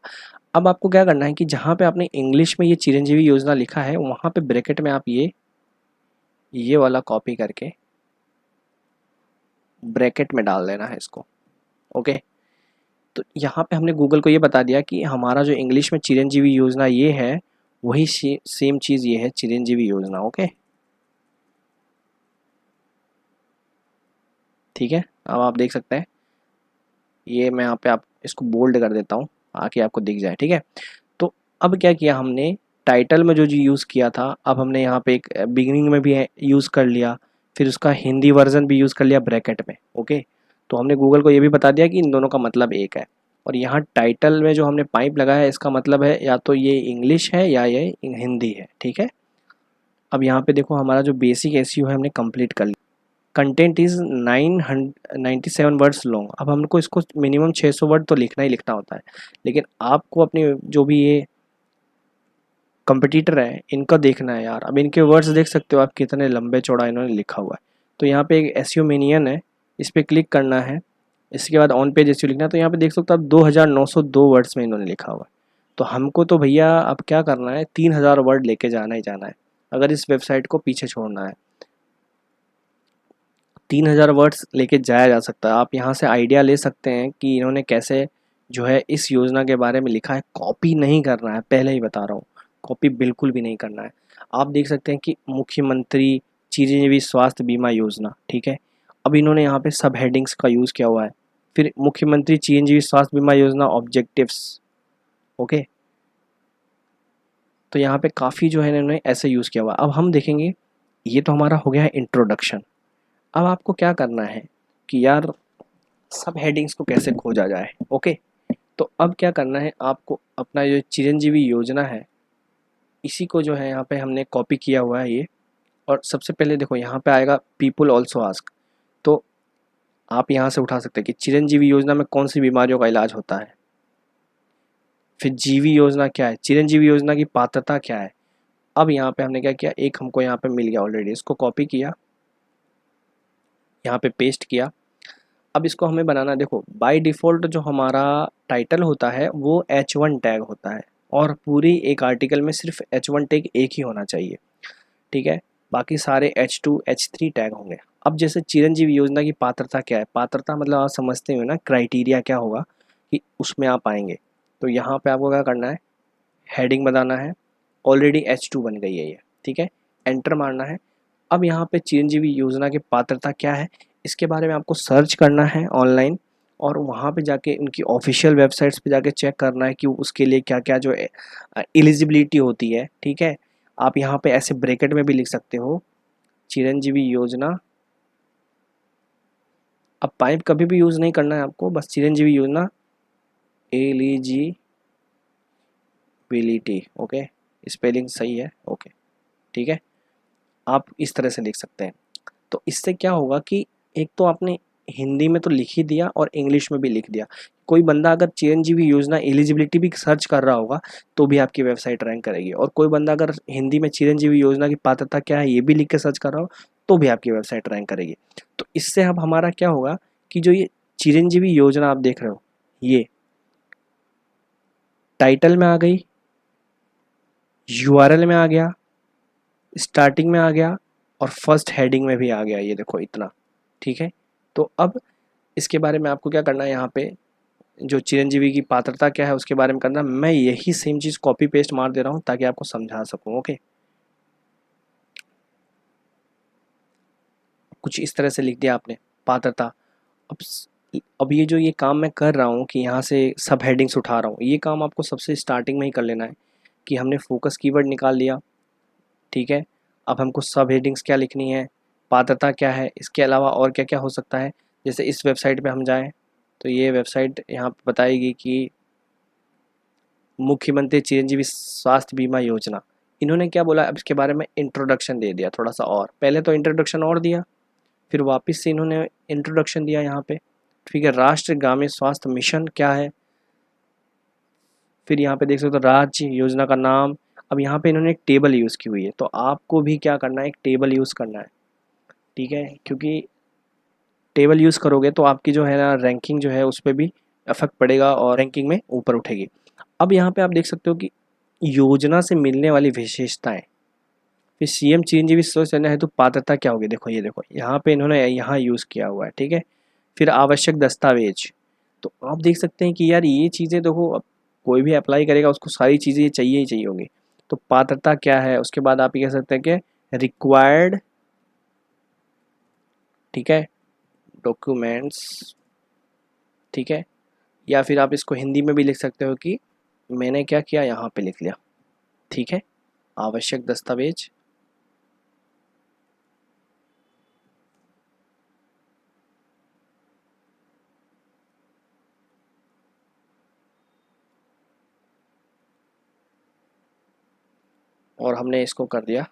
अब आपको क्या करना है कि जहाँ पे आपने इंग्लिश में ये चिरंजीवी योजना लिखा है वहाँ पे ब्रैकेट में आप ये वाला कॉपी करके ब्रैकेट में डाल देना है इसको। ओके, तो यहाँ पे हमने गूगल को ये बता दिया कि हमारा जो इंग्लिश में चिरंजीवी योजना ये है, वही सेम चीज़ ये है चिरंजीवी योजना। ओके, ठीक है। अब आप देख सकते हैं, ये मैं यहाँ पे आप इसको बोल्ड कर देता हूँ आके आपको दिख जाए, ठीक है। तो अब क्या किया हमने, टाइटल में जो यूज़ किया था, अब हमने यहाँ पे एक बिगिनिंग में भी यूज़ कर लिया, फिर उसका हिंदी वर्जन भी यूज़ कर लिया ब्रैकेट में। ओके, तो हमने गूगल को ये भी बता दिया कि इन दोनों का मतलब एक है। और यहाँ टाइटल में जो हमने पाइप लगाया है इसका मतलब है या तो ये इंग्लिश है या ये हिंदी है, ठीक है। अब यहाँ पे देखो हमारा जो बेसिक एसईओ है हमने कंप्लीट कर लिया। Content is 997 words long. अब हमको इसको मिनिमम 600 वर्ड तो लिखना ही लिखना होता है, लेकिन आपको अपनी जो भी ये कंपटीटर है इनका देखना है यार। अब इनके वर्ड्स देख सकते हो आप कितने लंबे चौड़ा इन्होंने लिखा हुआ है। तो यहाँ पे एक एसईओ मेनियन है, इस पर क्लिक करना है, इसके बाद ऑन पेज एसईओ लिखना है। तो यहाँ पे देख सकते हो आप 2902 वर्ड्स में इन्होंने लिखा हुआ है। तो हमको तो भैया अब क्या करना है, 3000 वर्ड लेके जाना ही जाना है अगर इस वेबसाइट को पीछे छोड़ना है। 3000 वर्ड्स लेके जाया जा सकता है। आप यहाँ से आइडिया ले सकते हैं कि इन्होंने कैसे जो है इस योजना के बारे में लिखा है। कॉपी नहीं करना है, पहले ही बता रहा हूँ, कॉपी बिल्कुल भी नहीं करना है। आप देख सकते हैं कि मुख्यमंत्री चिरंजीवी स्वास्थ्य बीमा योजना, ठीक है। अब इन्होंने यहाँ पे सब हेडिंग्स का यूज़ किया हुआ है, फिर मुख्यमंत्री चिरंजीवी स्वास्थ्य बीमा योजना ऑब्जेक्टिव्स। ओके, तो यहाँ पे काफ़ी जो है इन्होंने ऐसे यूज़ किया हुआ है। अब हम देखेंगे, ये तो हमारा हो गया है इंट्रोडक्शन। अब आपको क्या करना है कि यार सब हेडिंग्स को कैसे खोजा जाए। ओके, तो अब क्या करना है, आपको अपना जो चिरंजीवी योजना है इसी को जो है यहाँ पे हमने कॉपी किया हुआ है ये। और सबसे पहले देखो यहाँ पे आएगा पीपुल ऑल्सो आस्क, तो आप यहाँ से उठा सकते हैं कि चिरंजीवी योजना में कौन सी बीमारियों का इलाज होता है। फिर जीवी योजना क्या है, चिरंजीवी योजना की पात्रता क्या है। अब यहाँ पे हमने क्या किया, एक हमको यहाँ पे मिल गया ऑलरेडी, इसको कॉपी किया, यहाँ पे पेस्ट किया। अब इसको हमें बनाना, देखो बाय डिफ़ॉल्ट जो हमारा टाइटल होता है वो H1 टैग होता है और पूरी एक आर्टिकल में सिर्फ H1 टैग एक ही होना चाहिए, ठीक है। बाकी सारे H2 H3 टैग होंगे। अब जैसे चिरंजीवी योजना की पात्रता क्या है, पात्रता मतलब आप समझते हो ना, क्राइटेरिया क्या होगा कि उसमें आप आएंगे। तो यहाँ पे आपको क्या करना है, हेडिंग बनाना है, ऑलरेडी H2 बन गई है ये, ठीक है, एंटर मारना है। अब यहाँ पे चिरंजीवी योजना की पात्रता क्या है इसके बारे में आपको सर्च करना है ऑनलाइन, और वहाँ पे जाके उनकी ऑफिशियल वेबसाइट्स पे जाके चेक करना है कि उसके लिए क्या क्या जो एलिजिबिलिटी होती है, ठीक है। आप यहाँ पे ऐसे ब्रैकेट में भी लिख सकते हो चिरंजीवी योजना। अब पाइप कभी भी यूज़ नहीं करना है आपको, बस चिरंजीवी योजना एलिजिबिलिटी। ओके, स्पेलिंग सही है, ओके, ठीक है। आप इस तरह से लिख सकते हैं। तो इससे क्या होगा कि एक तो आपने हिंदी में तो लिख ही दिया और इंग्लिश में भी लिख दिया। कोई बंदा अगर चिरंजीवी योजना एलिजिबिलिटी भी सर्च कर रहा होगा तो भी आपकी वेबसाइट रैंक करेगी, और कोई बंदा अगर हिंदी में चिरंजीवी योजना की पात्रता क्या है ये भी लिख के सर्च कर रहा हो तो भी आपकी वेबसाइट रैंक करेगी। तो इससे अब हमारा क्या होगा कि जो ये चिरंजीवी योजना आप देख रहे हो ये टाइटल में आ गई, यूआरएल में आ गया, स्टार्टिंग में आ गया, और फर्स्ट हेडिंग में भी आ गया, ये देखो इतना, ठीक है। तो अब इसके बारे में आपको क्या करना है, यहाँ पे जो चिरंजीवी की पात्रता क्या है उसके बारे में करना। मैं यही सेम चीज़ कॉपी पेस्ट मार दे रहा हूँ ताकि आपको समझा सकूँ। ओके, कुछ इस तरह से लिख दिया आपने पात्रता। अब ये जो ये काम मैं कर रहा हूँ कि यहाँ से सब हेडिंग्स उठा रहा हूँ, ये काम आपको सबसे स्टार्टिंग में ही कर लेना है कि हमने फोकस कीवर्ड निकाल लिया, ठीक है। अब हमको सब हेडिंग्स क्या लिखनी है, पात्रता क्या है, इसके अलावा और क्या क्या हो सकता है। जैसे इस वेबसाइट पे हम जाएं तो ये वेबसाइट यहाँ पे बताएगी कि मुख्यमंत्री चिरंजीवी स्वास्थ्य बीमा योजना, इन्होंने क्या बोला, अब इसके बारे में इंट्रोडक्शन दे दिया थोड़ा सा। और पहले तो इंट्रोडक्शन और दिया, फिर वापस से इन्होंने इंट्रोडक्शन दिया यहाँ पे, ठीक है। राष्ट्रीय ग्रामीण स्वास्थ्य मिशन क्या है, फिर यहाँ पे देख सकते हो राज्य योजना का नाम। अब यहाँ पे इन्होंने एक टेबल यूज़ की हुई है, तो आपको भी क्या करना है, एक टेबल यूज़ करना है, ठीक है। क्योंकि टेबल यूज़ करोगे तो आपकी जो है ना रैंकिंग जो है उस पर भी इफेक्ट पड़ेगा और रैंकिंग में ऊपर उठेगी। अब यहाँ पे आप देख सकते हो कि योजना से मिलने वाली विशेषताएं, फिर सीएम चिरंजीवी स्वास्थ्य योजना हेतु पात्रता क्या होगी, देखो ये देखो यहाँ पे इन्होंने यहाँ यूज़ किया हुआ है, ठीक है। फिर आवश्यक दस्तावेज, तो आप देख सकते हैं कि यार ये चीज़ें देखो, अब कोई भी अप्लाई करेगा उसको सारी चीज़ें ये चाहिए ही चाहिए होंगी। तो पात्रता क्या है, उसके बाद आप ये कह सकते हैं कि रिक्वायर्ड, ठीक है, डॉक्यूमेंट्स, ठीक है। या फिर आप इसको हिंदी में भी लिख सकते हो कि मैंने क्या किया, यहाँ पे लिख लिया, ठीक है, आवश्यक दस्तावेज। और हमने इसको कर दिया,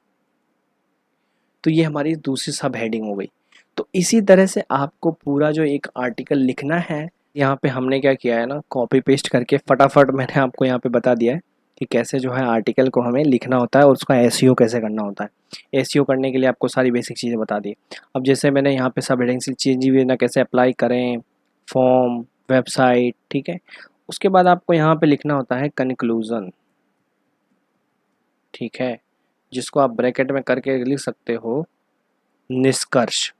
तो ये हमारी दूसरी सब हेडिंग हो गई। तो इसी तरह से आपको पूरा जो एक आर्टिकल लिखना है, यहाँ पे हमने क्या किया है ना, कॉपी पेस्ट करके फटाफट मैंने आपको यहाँ पे बता दिया है कि कैसे जो है आर्टिकल को हमें लिखना होता है और उसका एसईओ कैसे करना होता है। एसईओ करने के लिए आपको सारी बेसिक चीज़ें बता दी। अब जैसे मैंने यहाँ पे सब हेडिंग से चेंज हुई ना, कैसे अप्लाई करें, फॉर्म, वेबसाइट, ठीक है। उसके बाद आपको यहाँ पे लिखना होता है कंक्लूज़न, ठीक है, जिसको आप ब्रैकेट में करके लिख सकते हो निष्कर्ष।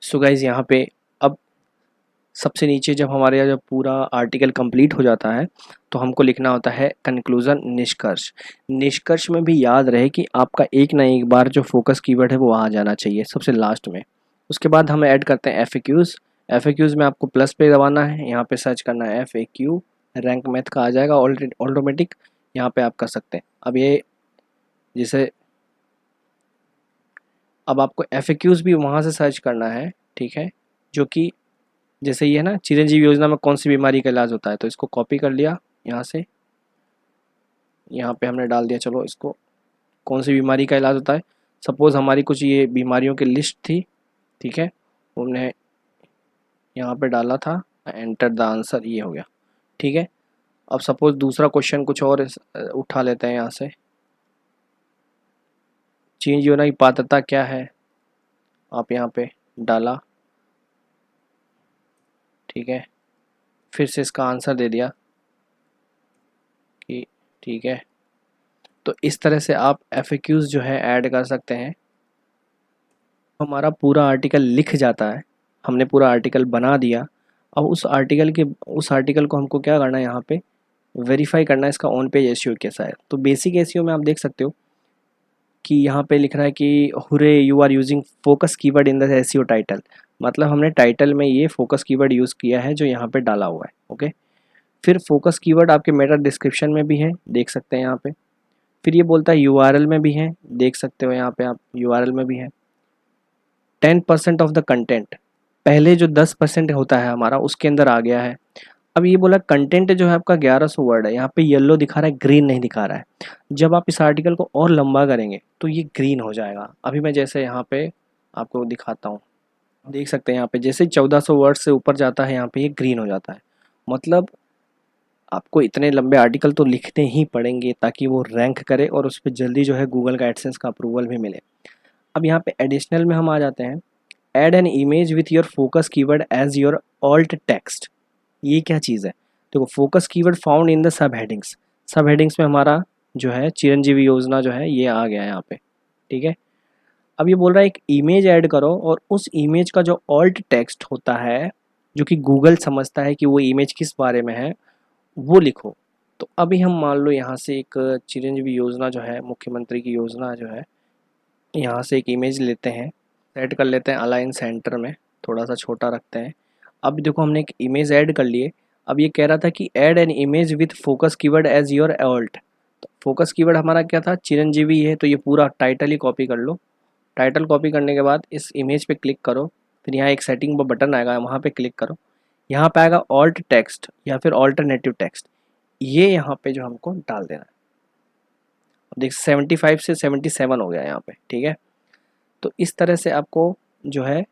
सो गाइज यहाँ पे अब सबसे नीचे जब हमारे यहाँ जब पूरा आर्टिकल कंप्लीट हो जाता है तो हमको लिखना होता है कंक्लूजन, निष्कर्ष। निष्कर्ष में भी याद रहे कि आपका एक ना एक बार जो फोकस कीवर्ड है वो आ जाना चाहिए सबसे लास्ट में। उसके बाद हम ऐड करते हैं एफएक्यूज। एफएक्यूज में आपको प्लस पे दबाना है, यहाँ पे सर्च करना है एफएक्यू, रैंक मैथ का आ जाएगा ऑटोमेटिक, यहाँ पे आप कर सकते हैं। अब ये जैसे अब आपको एफएक्यूज भी वहाँ से सर्च करना है, ठीक है, जो कि जैसे ये ना चिरंजीवी योजना में कौन सी बीमारी का इलाज होता है, तो इसको कॉपी कर लिया यहाँ से, यहाँ पे हमने डाल दिया। चलो इसको कौन सी बीमारी का इलाज होता है, सपोज़ हमारी कुछ ये बीमारियों की लिस्ट थी, ठीक है, हमने यहाँ पे डाला था, एंटर द आंसर, ये हो गया, ठीक है। अब सपोज़ दूसरा क्वेश्चन कुछ और उठा लेते हैं यहाँ से, चेंज योजना की पात्रता क्या है, आप यहाँ पे डाला, ठीक है, फिर से इसका आंसर दे दिया कि ठीक है। तो इस तरह से आप एफएक्यूज जो है ऐड कर सकते हैं। हमारा पूरा आर्टिकल लिख जाता है, हमने पूरा आर्टिकल बना दिया। अब उस आर्टिकल को हमको क्या करना है, यहाँ पे वेरीफाई करना है इसका ऑन पेज एसईओ कैसा है। तो बेसिक एसईओ में आप देख सकते हो कि यहाँ पे लिख रहा है कि hooray you are using focus keyword in the SEO title, मतलब हमने टाइटल में ये फोकस कीवर्ड यूज़ किया है जो यहाँ पे डाला हुआ है। ओके, फिर फोकस कीवर्ड आपके मेटा डिस्क्रिप्शन में भी है, देख सकते हैं यहाँ पे। फिर ये बोलता है यूआरएल में भी है, देख सकते हो यहाँ पे आप यूआरएल में भी है। 10% ऑफ द कंटेंट, पहले जो 10% होता है हमारा उसके अंदर आ गया है। अब ये बोला कंटेंट जो है आपका 1100 वर्ड है, यहाँ पे येलो दिखा रहा है, ग्रीन नहीं दिखा रहा है। जब आप इस आर्टिकल को और लंबा करेंगे तो ये ग्रीन हो जाएगा। अभी मैं जैसे यहाँ पे आपको दिखाता हूँ, देख सकते हैं यहाँ पे जैसे 1400 वर्ड से ऊपर जाता है यहाँ पे ये ग्रीन हो जाता है। मतलब आपको इतने लंबे आर्टिकल तो लिखने ही पड़ेंगे ताकि वो रैंक करे और उस पर जल्दी जो है गूगल का एडसेंस का अप्रूवल भी मिले। अब यहाँ पे एडिशनल में हम आ जाते हैं, add an image with your focus keyword as your alt text. ये क्या चीज़ है, देखो focus keyword found in the subheadings, subheadings में हमारा जो है चिरंजीवी योजना जो है ये आ गया है यहाँ पे, ठीक है। अब ये बोल रहा है एक इमेज ऐड करो और उस इमेज का जो ऑल्ट टेक्स्ट होता है, जो कि गूगल समझता है कि वो इमेज किस बारे में है, वो लिखो। तो अभी हम मान लो यहाँ से एक चिरंजीवी योजना जो है, मुख्यमंत्री की योजना जो है, यहाँ से एक इमेज लेते हैं, सेट कर लेते हैं अलाइन सेंटर में, थोड़ा सा छोटा रखते हैं। अब देखो हमने एक इमेज ऐड कर लिए। अब ये कह रहा था कि add an image with focus keyword as your alt. तो फोकस कीवर्ड हमारा क्या था, चिरंजीवी है, तो ये पूरा टाइटल ही कॉपी कर लो। टाइटल कॉपी करने के बाद इस इमेज पे क्लिक करो, फिर यहाँ एक सेटिंग पर बटन आएगा, वहाँ पे क्लिक करो। यहाँ पे आएगा ऑल्ट टेक्स्ट या फिर ऑल्टरनेटिव टेक्स्ट, ये यहाँ पे जो हमको डाल देना है। अब देख 75 से 77 हो गया यहाँ पे, ठीक है। तो इस तरह से आपको जो है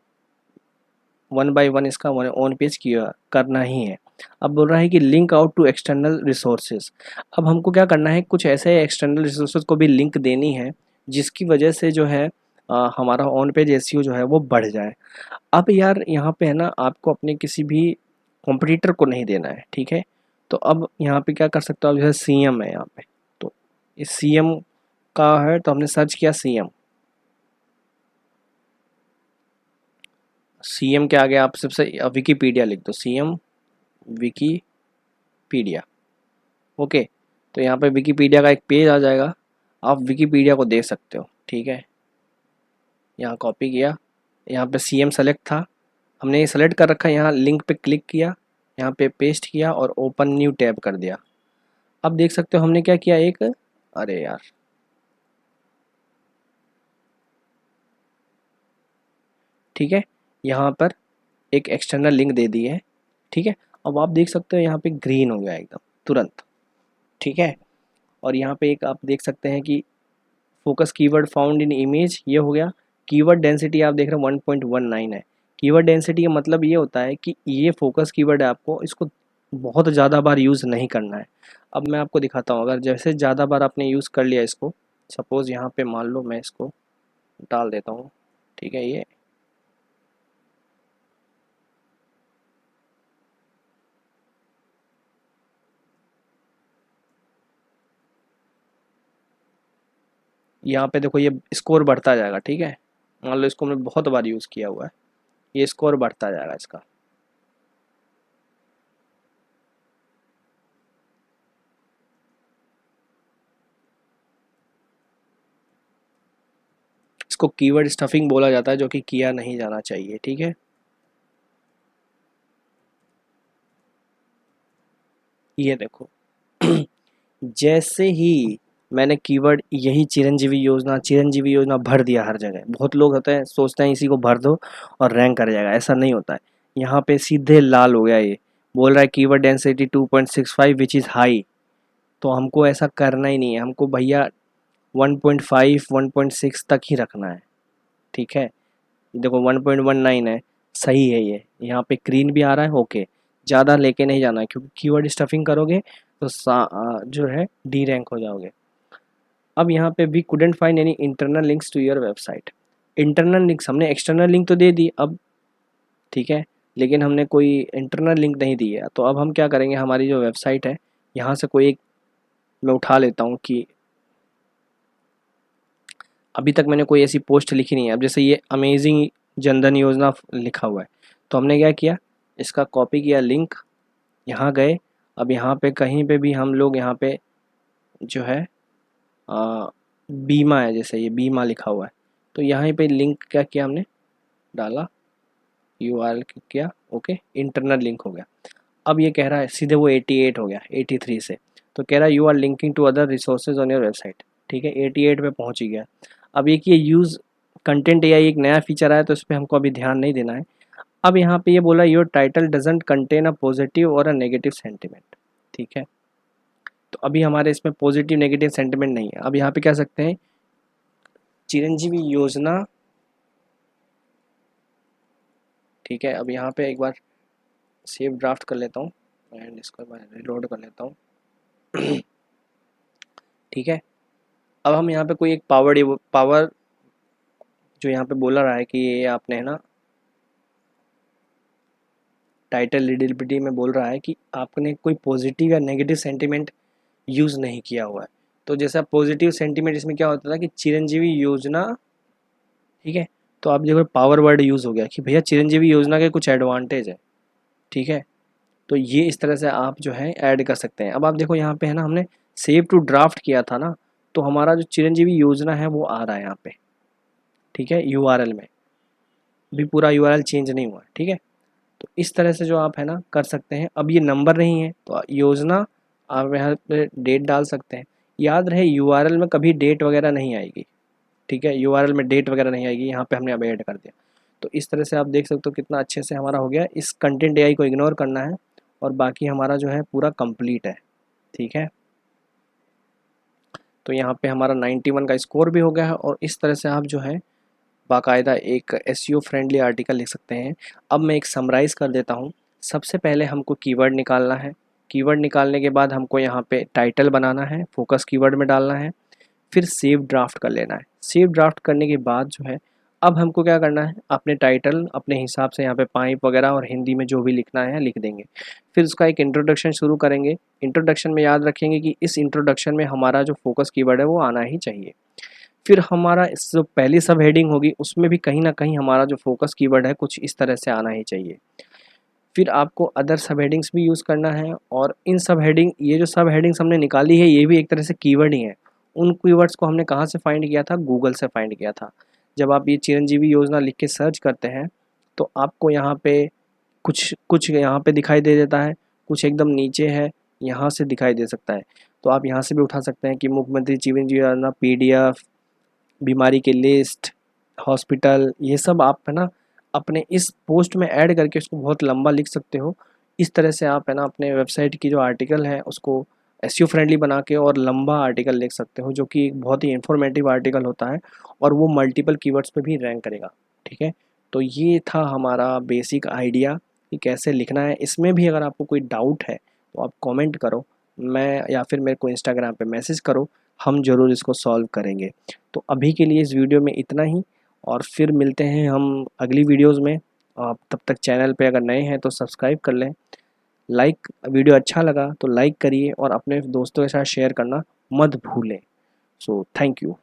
1 बाय 1 इसका ऑन पेज किया करना ही है। अब बोल रहा है कि link out to external resources. अब हमको क्या करना है, कुछ ऐसे एक्सटर्नल रिसोर्सेज को भी लिंक देनी है जिसकी वजह से जो है हमारा ऑन पेज एसईओ जो है वो बढ़ जाए। अब यार यहाँ पे है ना, आपको अपने किसी भी कॉम्पिटिटर को नहीं देना है, ठीक है। तो अब यहाँ पे क्या कर सकते हो आप, जैसे सीएम है यहाँ पे, तो इस सीएम का है, तो हमने सर्च किया सीएम। सीएम के आगे आप सबसे विकीपीडिया लिख दो, सीएम विकीपीडिया, ओके। तो यहाँ पे विकीपीडिया का एक पेज आ जाएगा, आप विकीपीडिया को देख सकते हो, ठीक है। यहाँ कॉपी किया, यहाँ पे सीएम सेलेक्ट था, हमने ये सेलेक्ट कर रखा है, यहाँ लिंक पे क्लिक किया, यहाँ पे पेस्ट किया और ओपन न्यू टैब कर दिया। अब देख सकते हो हमने क्या किया, एक, अरे यार, ठीक है, यहाँ पर एक एक्सटर्नल लिंक दे दी है, ठीक है। अब आप देख सकते हो यहाँ पे ग्रीन हो गया एकदम तुरंत, ठीक है। और यहाँ पे एक आप देख सकते हैं कि फोकस कीवर्ड फाउंड इन इमेज, ये हो गया। कीवर्ड डेंसिटी आप देख रहे हो 1.19 है। कीवर्ड डेंसिटी का मतलब ये होता है कि ये फोकस कीवर्ड है, आपको इसको बहुत ज़्यादा बार यूज़ नहीं करना है। अब मैं आपको दिखाता हूँ, अगर जैसे ज़्यादा बार आपने यूज़ कर लिया इसको, सपोज़ यहाँ पे मान लो मैं इसको डाल देता हूँ, ठीक है। ये यहाँ पे देखो ये स्कोर बढ़ता जाएगा, ठीक है। मान लो इसको हमने बहुत बार यूज़ किया हुआ है, ये स्कोर बढ़ता जाएगा इसका। इसको कीवर्ड स्टफिंग बोला जाता है, जो कि किया नहीं जाना चाहिए, ठीक है। ये देखो जैसे ही मैंने कीवर्ड यही चिरंजीवी योजना भर दिया हर जगह, बहुत लोग होते हैं सोचते हैं इसी को भर दो और रैंक कर जाएगा, ऐसा नहीं होता है। यहाँ पे सीधे लाल हो गया, ये बोल रहा है keyword density 2.65 which is high. तो हमको ऐसा करना ही नहीं है, हमको भैया 1.5 1.6 तक ही रखना है, ठीक है। देखो 1.19 है, सही है ये, यहाँ पे ग्रीन भी आ रहा है, ओके। ज़्यादा लेके नहीं जाना है, क्योंकि कीवर्ड स्टफिंग करोगे तो जो है डी रैंक हो जाओगे। अब यहाँ पे we couldn't find any internal links to your website. Internal links हमने एक्सटर्नल लिंक तो दे दी अब, ठीक है, लेकिन हमने कोई इंटरनल लिंक नहीं दी है। तो अब हम क्या करेंगे, हमारी जो वेबसाइट है यहाँ से कोई एक मैं उठा लेता हूँ कि अभी तक मैंने कोई ऐसी पोस्ट लिखी नहीं है। अब जैसे ये अमेजिंग जनधन योजना लिखा हुआ है, तो हमने क्या किया, इसका कॉपी किया लिंक, यहाँ गए। अब यहाँ पे कहीं पे भी हम लोग यहाँ पे जो है बीमा है, जैसे ये बीमा लिखा हुआ है, तो यहाँ पे लिंक क्या किया हमने, डाला, URL किया, ओके, इंटरनल लिंक हो गया। अब ये कह रहा है सीधे वो 88 हो गया 83 से, तो कह रहा है you are linking to other resources on your website, ठीक है, 88 पे पहुँच ही गया। अब ये यूज़ कंटेंट AI एक नया फीचर आया, तो इस पर हमको अभी ध्यान नहीं देना है। अब यहाँ पे ये बोला your title doesn't contain a positive और अ नेगेटिव सेंटिमेंट, ठीक है। तो अभी हमारे इसमें पॉजिटिव नेगेटिव सेंटिमेंट नहीं है। अब यहाँ पे कह सकते हैं चिरंजीवी योजना, ठीक है। अब यहाँ पे एक बार सेव ड्राफ्ट कर लेता हूँ एंड इसको मैं रिलोड कर लेता हूँ ठीक है। अब हम यहाँ पे कोई एक पावर जो यहाँ पे बोला रहा है कि ये आपने है ना टाइटल रीडेबिलिटी में बोल रहा है कि आपने कोई पॉजिटिव या नेगेटिव सेंटिमेंट यूज़ नहीं किया हुआ है। तो जैसा पॉजिटिव सेंटिमेंट इसमें क्या होता था कि चिरंजीवी योजना ठीक है। तो आप देखो पावर वर्ड यूज़ हो गया कि भैया चिरंजीवी योजना के कुछ एडवांटेज है, ठीक है। तो ये इस तरह से आप जो है ऐड कर सकते हैं। अब आप देखो यहाँ पे है ना, हमने सेव टू ड्राफ्ट किया था ना, तो हमारा जो चिरंजीवी योजना है वो आ रहा है यहाँ पे, ठीक है, यूआरएल में भी पूरा यूआरएल चेंज नहीं हुआ है, ठीक है। तो इस तरह से जो आप है ना कर सकते हैं। अब ये नंबर नहीं है तो योजना आप यहाँ पे डेट डाल सकते हैं। याद रहे यूआरएल में कभी डेट वगैरह नहीं आएगी, ठीक है, यूआरएल में डेट वगैरह नहीं आएगी, यहाँ पे हमने अब ऐड कर दिया। तो इस तरह से आप देख सकते हो कितना अच्छे से हमारा हो गया। इस कंटेंट एआई को इग्नोर करना है और बाकी हमारा जो है पूरा कंप्लीट है, ठीक है। तो यहाँ पे हमारा 91 का स्कोर भी हो गया है और इस तरह से आप जो है बाकायदा एक एसईओ फ्रेंडली आर्टिकल लिख सकते हैं। अब मैं एक समराइज़ कर देता हूँ। सबसे पहले हमको कीवर्ड निकालना है। कीवर्ड निकालने के बाद हमको यहाँ पे टाइटल बनाना है, फोकस कीवर्ड में डालना है, फिर सेव ड्राफ्ट कर लेना है। सेव ड्राफ्ट करने के बाद जो है अब हमको क्या करना है, अपने टाइटल अपने हिसाब से यहाँ पे पाइप वगैरह और हिंदी में जो भी लिखना है लिख देंगे। फिर उसका एक इंट्रोडक्शन शुरू करेंगे। इंट्रोडक्शन में याद रखेंगे कि इस इंट्रोडक्शन में हमारा जो फोकस कीवर्ड है वो आना ही चाहिए। फिर हमारा इस जो पहली सब हेडिंग होगी उसमें भी कहीं ना कहीं हमारा जो फोकस कीवर्ड है कुछ इस तरह से आना ही चाहिए। फिर आपको अदर सब हेडिंग्स भी यूज़ करना है और इन सब हेडिंग, ये जो सब हेडिंग्स हमने निकाली है ये भी एक तरह से कीवर्ड ही है। उन कीवर्ड्स को हमने कहाँ से फाइंड किया था, गूगल से फाइंड किया था। जब आप ये चिरंजीवी योजना लिख के सर्च करते हैं तो आपको यहाँ पे कुछ कुछ यहाँ पे दिखाई दे देता है, कुछ एकदम नीचे है, यहाँ से दिखाई दे सकता है। तो आप यहाँ से भी उठा सकते हैं कि मुख्यमंत्री चिरंजीवी योजना PDF, बीमारी की लिस्ट, हॉस्पिटल, ये सब आप है ना अपने इस पोस्ट में ऐड करके उसको बहुत लंबा लिख सकते हो। इस तरह से आप है ना अपने वेबसाइट की जो आर्टिकल है उसको एसईओ फ्रेंडली बना के और लंबा आर्टिकल लिख सकते हो, जो कि एक बहुत ही इंफॉर्मेटिव आर्टिकल होता है और वो मल्टीपल कीवर्ड्स पे भी रैंक करेगा, ठीक है। तो ये था हमारा बेसिक आइडिया कि कैसे लिखना है। इसमें भी अगर आपको कोई डाउट है तो आप कमेंट करो, मैं या फिर मेरे को इंस्टाग्राम पे मैसेज करो, हम ज़रूर इसको सॉल्व करेंगे। तो अभी के लिए इस वीडियो में इतना ही और फिर मिलते हैं हम अगली वीडियोस में। आप तब तक चैनल पे अगर नए हैं तो सब्सक्राइब कर लें। लाइक, वीडियो अच्छा लगा तो लाइक करिए और अपने दोस्तों के साथ शेयर करना मत भूलें। So thank you.